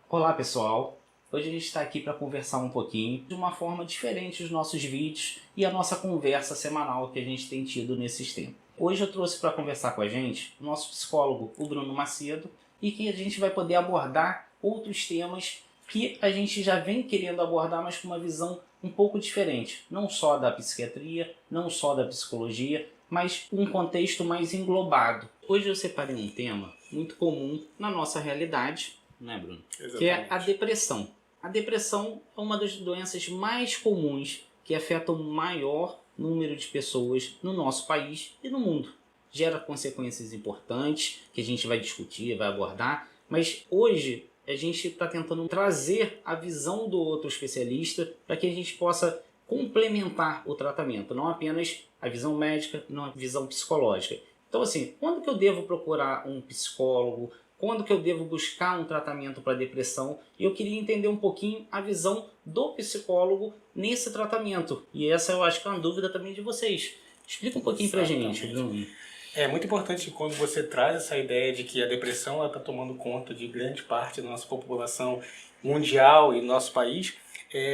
Olá pessoal, hoje a gente está aqui para conversar um pouquinho de uma forma diferente dos nossos vídeos e a nossa conversa semanal que a gente tem tido nesses tempos. Hoje eu trouxe para conversar com a gente o nosso psicólogo, o Bruno Macedo, e que a gente vai poder abordar outros temas que a gente já vem querendo abordar, mas com uma visão um pouco diferente, não só da psiquiatria, não só da psicologia, mas um contexto mais englobado. Hoje eu separei um tema muito comum na nossa realidade, né, Bruno? Exatamente. Que é a depressão. A depressão é uma das doenças mais comuns que afeta o maior número de pessoas no nosso país e no mundo. Gera consequências importantes que a gente vai discutir, vai abordar, mas hoje a gente está tentando trazer a visão do outro especialista para que a gente possa complementar o tratamento, não apenas a visão médica, não a visão psicológica. Então assim, quando que eu devo procurar um psicólogo? Quando que eu devo buscar um tratamento para depressão? E eu queria entender um pouquinho a visão do psicólogo nesse tratamento. E essa eu acho que é uma dúvida também de vocês. Explica um pouquinho para a gente, Bruno. É muito importante quando você traz essa ideia de que a depressão está tomando conta de grande parte da nossa população mundial e do nosso país,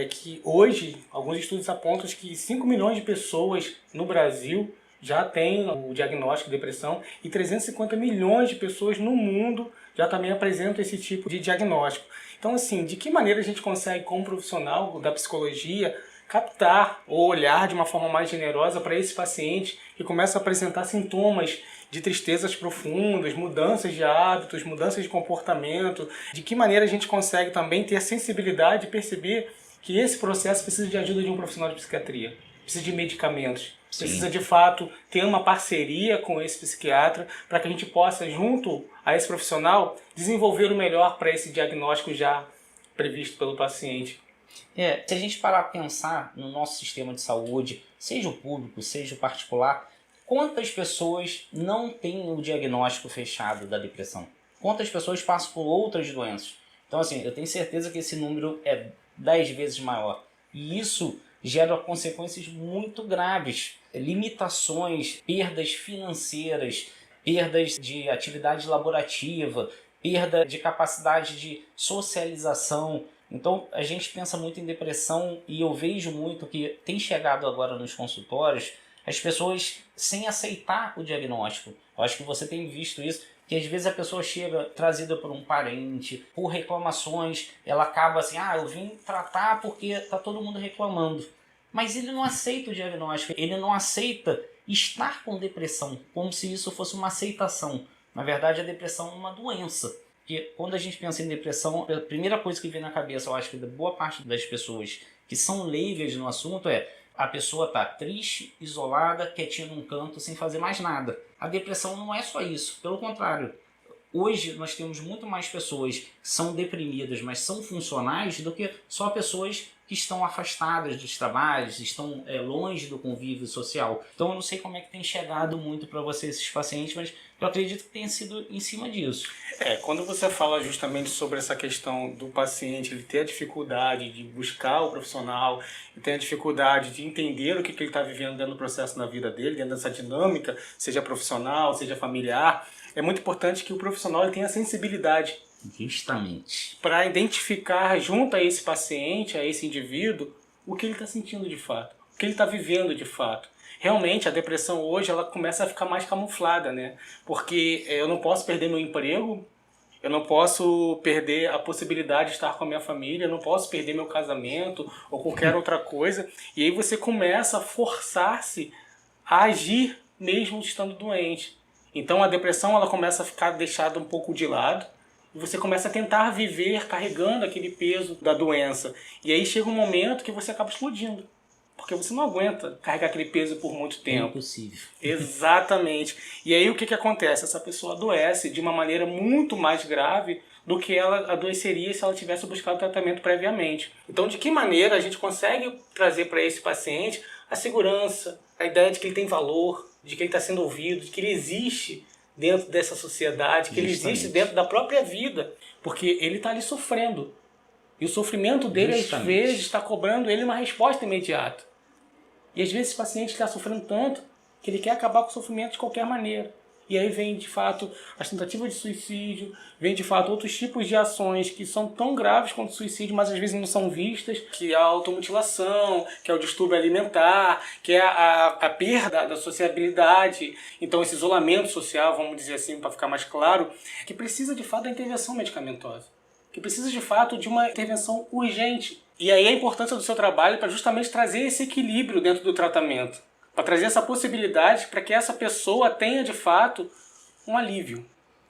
que hoje alguns estudos apontam que 5 milhões de pessoas no Brasil já têm o diagnóstico de depressão e 350 milhões de pessoas no mundo já também apresentam esse tipo de diagnóstico. Então, assim, de que maneira a gente consegue, como profissional da psicologia, captar ou olhar de uma forma mais generosa para esse paciente que começa a apresentar sintomas de tristezas profundas, mudanças de hábitos, mudanças de comportamento, de que maneira a gente consegue também ter a sensibilidade de perceber que esse processo precisa de ajuda de um profissional de psiquiatria, precisa de medicamentos, precisa de fato ter uma parceria com esse psiquiatra para que a gente possa, junto a esse profissional, desenvolver o melhor para esse diagnóstico já previsto pelo paciente. Se a gente parar para pensar no nosso sistema de saúde, seja o público, seja o particular, quantas pessoas não têm o diagnóstico fechado da depressão? Quantas pessoas passam por outras doenças? Então, assim, eu tenho certeza que esse número é 10 vezes maior. E isso gera consequências muito graves. Limitações, perdas financeiras, perdas de atividade laborativa, perda de capacidade de socialização. Então a gente pensa muito em depressão e eu vejo muito que tem chegado agora nos consultórios as pessoas sem aceitar o diagnóstico. Eu acho que você tem visto isso, que às vezes a pessoa chega trazida por um parente, por reclamações, ela acaba assim, eu vim tratar porque está todo mundo reclamando. Mas ele não aceita o diagnóstico, ele não aceita estar com depressão, como se isso fosse uma aceitação. Na verdade, a depressão é uma doença. Porque quando a gente pensa em depressão, a primeira coisa que vem na cabeça, eu acho que da boa parte das pessoas que são leigas no assunto é a pessoa está triste, isolada, quietinha num canto, sem fazer mais nada. A depressão não é só isso, pelo contrário. Hoje nós temos muito mais pessoas que são deprimidas, mas são funcionais, do que só pessoas que estão afastadas dos trabalhos, estão longe do convívio social. Então eu não sei como é que tem chegado muito para você esses pacientes, mas eu acredito que tenha sido em cima disso. Quando você fala justamente sobre essa questão do paciente, ele ter a dificuldade de buscar o profissional, ele ter a dificuldade de entender o que ele está vivendo dentro do processo na vida dele, dentro dessa dinâmica, seja profissional, seja familiar, é muito importante que o profissional tenha sensibilidade. Justamente. Para identificar junto a esse paciente, a esse indivíduo, o que ele está sentindo de fato, o que ele está vivendo de fato. Realmente, a depressão hoje ela começa a ficar mais camuflada, né? Porque eu não posso perder meu emprego, eu não posso perder a possibilidade de estar com a minha família, eu não posso perder meu casamento ou qualquer outra coisa. E aí você começa a forçar-se a agir mesmo estando doente. Então a depressão ela começa a ficar deixada um pouco de lado e você começa a tentar viver carregando aquele peso da doença. E aí chega um momento que você acaba explodindo. Porque você não aguenta carregar aquele peso por muito tempo. É impossível. Exatamente. E aí o que acontece? Essa pessoa adoece de uma maneira muito mais grave do que ela adoeceria se ela tivesse buscado tratamento previamente. Então, de que maneira a gente consegue trazer para esse paciente a segurança, a ideia de que ele tem valor, de que ele está sendo ouvido, de que ele existe dentro dessa sociedade, que ele existe dentro da própria vida, porque ele está ali sofrendo. E o sofrimento dele, às vezes, está cobrando ele uma resposta imediata. E às vezes esse paciente está sofrendo tanto que ele quer acabar com o sofrimento de qualquer maneira. E aí vem, de fato, as tentativas de suicídio, vem, de fato, outros tipos de ações que são tão graves quanto o suicídio, mas às vezes não são vistas, que é a automutilação, que é o distúrbio alimentar, que é a perda da sociabilidade. Então, esse isolamento social, vamos dizer assim, para ficar mais claro, que precisa, de fato, da intervenção medicamentosa, que precisa, de fato, de uma intervenção urgente. E aí a importância do seu trabalho para justamente trazer esse equilíbrio dentro do tratamento, para trazer essa possibilidade para que essa pessoa tenha, de fato, um alívio,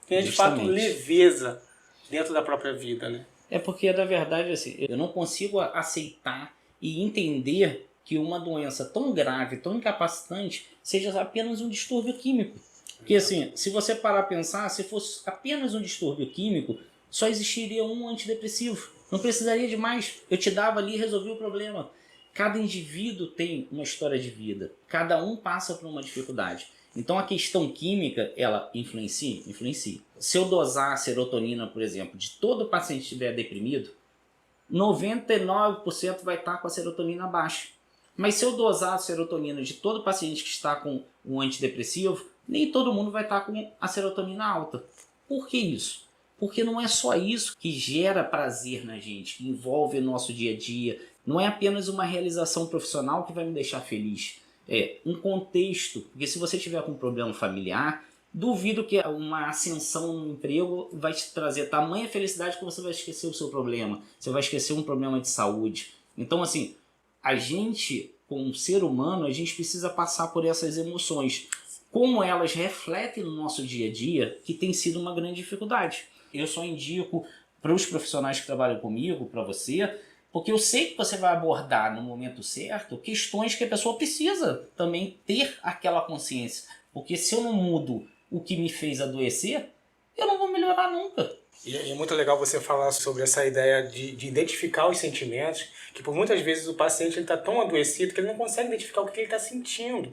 tenha, de fato, leveza dentro da própria vida, né? É porque, na verdade, assim, eu não consigo aceitar e entender que uma doença tão grave, tão incapacitante, seja apenas um distúrbio químico. Porque, assim, se você parar a pensar, se fosse apenas um distúrbio químico, só existiria um antidepressivo. Não precisaria de mais. Eu te dava ali e resolvia o problema. Cada indivíduo tem uma história de vida. Cada um passa por uma dificuldade. Então a questão química, ela influencia? Influencia. Se eu dosar a serotonina, por exemplo, de todo paciente que estiver deprimido, 99% vai estar com a serotonina baixa. Mas se eu dosar a serotonina de todo paciente que está com um antidepressivo, nem todo mundo vai estar com a serotonina alta. Por que isso? Porque não é só isso que gera prazer na gente, que envolve o nosso dia a dia. Não é apenas uma realização profissional que vai me deixar feliz. É um contexto, porque se você tiver com um problema familiar, duvido que uma ascensão no emprego vai te trazer tamanha felicidade que você vai esquecer o seu problema. Você vai esquecer um problema de saúde. Então, assim, a gente, como ser humano, a gente precisa passar por essas emoções. Como elas refletem no nosso dia a dia, que tem sido uma grande dificuldade. Eu só indico para os profissionais que trabalham comigo, para você, porque eu sei que você vai abordar no momento certo questões que a pessoa precisa também ter aquela consciência. Porque se eu não mudo o que me fez adoecer, eu não vou melhorar nunca. E é muito legal você falar sobre essa ideia de identificar os sentimentos, que por muitas vezes o paciente está tão adoecido que ele não consegue identificar o que ele está sentindo.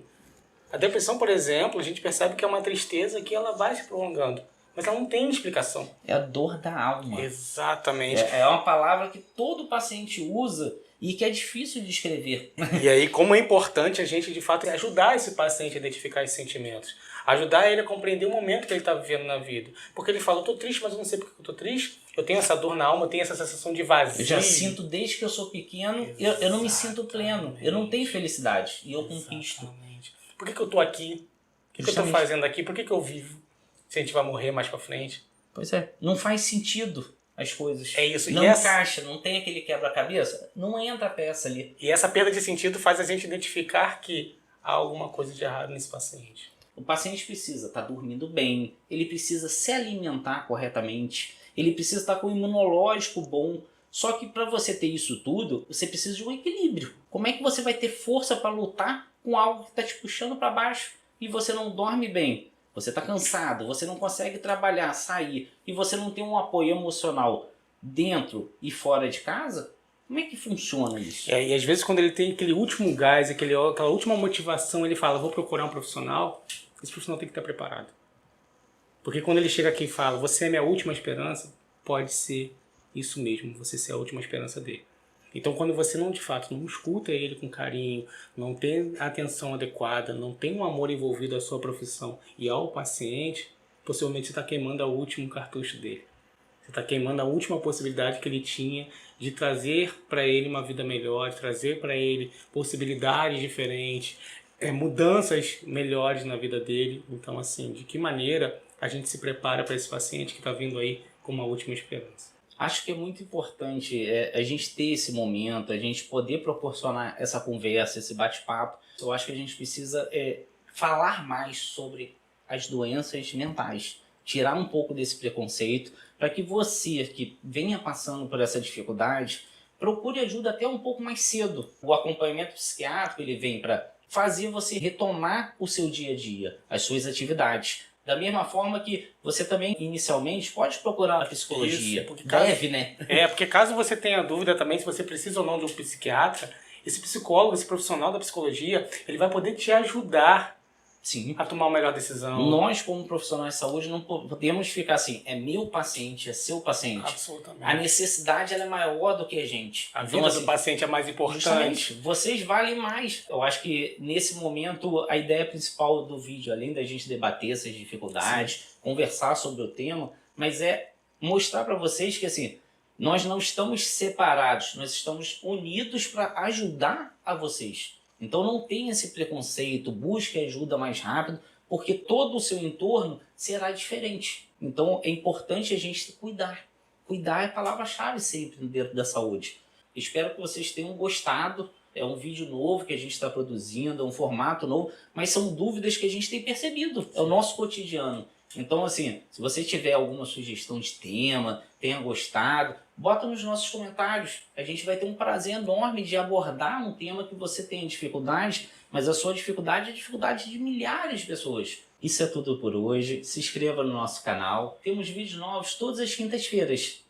A depressão, por exemplo, a gente percebe que é uma tristeza que ela vai se prolongando. Mas ela não tem explicação. É a dor da alma. Exatamente. É uma palavra que todo paciente usa e que é difícil de escrever. E aí, como é importante a gente, de fato, ajudar esse paciente a identificar esses sentimentos. Ajudar ele a compreender o momento que ele está vivendo na vida. Porque ele fala, eu estou triste, mas eu não sei porque eu estou triste. Eu tenho essa dor na alma, eu tenho essa sensação de vazio. Eu já sinto desde que eu sou pequeno, eu não me sinto pleno. Eu não tenho felicidade. E eu conquisto. Por que eu estou aqui? O que eu estou fazendo aqui? Por que eu vivo? Se a gente vai morrer mais pra frente. Pois é, não faz sentido as coisas. É isso. Não encaixa, não tem aquele quebra-cabeça, não entra a peça ali. E essa perda de sentido faz a gente identificar que há alguma coisa de errado nesse paciente. O paciente precisa estar dormindo bem, ele precisa se alimentar corretamente, ele precisa estar com um imunológico bom. Só que para você ter isso tudo, você precisa de um equilíbrio. Como é que você vai ter força para lutar com algo que está te puxando para baixo e você não dorme bem? Você está cansado, você não consegue trabalhar, sair, e você não tem um apoio emocional dentro e fora de casa? Como é que funciona isso? E às vezes quando ele tem aquele último gás, aquela última motivação, ele fala, vou procurar um profissional, esse profissional tem que estar preparado. Porque quando ele chega aqui e fala, você é minha última esperança, pode ser isso mesmo, você ser a última esperança dele. Então, quando você não, de fato, não escuta ele com carinho, não tem a atenção adequada, não tem um amor envolvido à sua profissão e ao paciente, possivelmente você está queimando o último cartucho dele. Você está queimando a última possibilidade que ele tinha de trazer para ele uma vida melhor, de trazer para ele possibilidades diferentes, mudanças melhores na vida dele. Então, assim, de que maneira a gente se prepara para esse paciente que está vindo aí com uma última esperança? Acho que é muito importante a gente ter esse momento, a gente poder proporcionar essa conversa, esse bate-papo. Eu acho que a gente precisa falar mais sobre as doenças mentais, tirar um pouco desse preconceito, para que você que venha passando por essa dificuldade, procure ajuda até um pouco mais cedo. O acompanhamento psiquiátrico ele vem para fazer você retomar o seu dia a dia, as suas atividades. Da mesma forma que você também, inicialmente, pode procurar a psicologia. Isso, deve, né? Porque caso você tenha dúvida também se você precisa ou não de um psiquiatra, esse psicólogo, esse profissional da psicologia, ele vai poder te ajudar Sim. a tomar uma melhor decisão. Nós, como profissionais de saúde, não podemos ficar assim, é meu paciente, é seu paciente. Absolutamente. A necessidade ela é maior do que a gente. A Então, vida assim, do paciente é mais importante. justamente, vocês valem mais. Eu acho que nesse momento a ideia principal do vídeo, além da gente debater essas dificuldades, conversar sobre o tema, mas é mostrar para vocês que assim, nós não estamos separados, nós estamos unidos para ajudar a vocês. Então não tenha esse preconceito, busque ajuda mais rápido, porque todo o seu entorno será diferente. Então é importante a gente cuidar. Cuidar é a palavra-chave sempre dentro da saúde. Espero que vocês tenham gostado. É um vídeo novo que a gente está produzindo, é um formato novo, mas são dúvidas que a gente tem percebido. É o nosso cotidiano. Então, assim, se você tiver alguma sugestão de tema, tenha gostado, bota nos nossos comentários. A gente vai ter um prazer enorme de abordar um tema que você tem dificuldade, mas a sua dificuldade é a dificuldade de milhares de pessoas. Isso é tudo por hoje. Se inscreva no nosso canal. Temos vídeos novos todas as quintas-feiras.